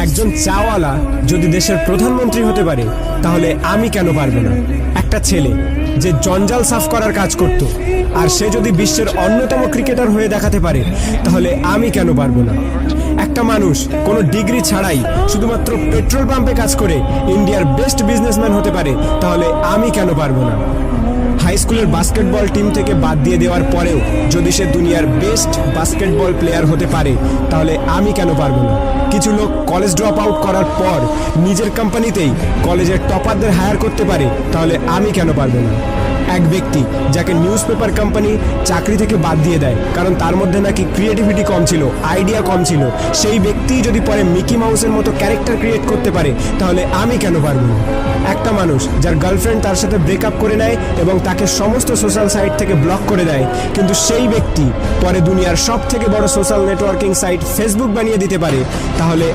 একজন চাওয়ালা যদি দেশের প্রধানমন্ত্রী হতে পারে তাহলে আমি কেন পারবো না? একটা ছেলে যে জঞ্জাল সাফ করার কাজ করত আর সে যদি বিশ্বের অন্যতম ক্রিকেটার হয়ে দেখাতে পারে তাহলে আমি কেন পারবো না? একটা মানুষ কোনো ডিগ্রি ছাড়াই শুধুমাত্র পেট্রোল পাম্পে কাজ করে ইন্ডিয়ার বেস্ট বিজনেসম্যান হতে পারে তাহলে আমি কেন পারবো না? হাই স্কুলের বাস্কেটবল টিম থেকে বাদ দিয়ে দেওয়ার পরেও যদি সে দুনিয়ার বেস্ট বাস্কেটবল প্লেয়ার হতে পারে তাহলে আমি কেন পারবো না? কিছু লোক কলেজ ড্রপ আউট করার পর নিজের কোম্পানিতেই কলেজের টপারদের হায়ার করতে পারে তাহলে আমি কেন পারবো না? এক ব্যক্তি যাকে নিউজ পেপার কোম্পানি চাকরি থেকে বাদ দিয়ে দেয় কারণ তার মধ্যে নাকি ক্রিয়েটিভিটি কম ছিল, আইডিয়া কম ছিল, সেই ব্যক্তি যদি পরে মিকি মাউসের মতো ক্যারেক্টার ক্রিয়েট করতে পারে তাহলে আমি কেন পারবো না? একটা মানুষ যার গার্লফ্রেন্ড তার সাথে ব্রেকআপ করে নেয় এবং তাকে সমস্ত সোশ্যাল সাইট থেকে ব্লক করে দেয়, কিন্তু সেই ব্যক্তি পরে দুনিয়ার সব থেকে বড় সোশ্যাল নেটওয়ার্কিং সাইট ফেসবুক বানিয়ে দিতে পারে তাহলে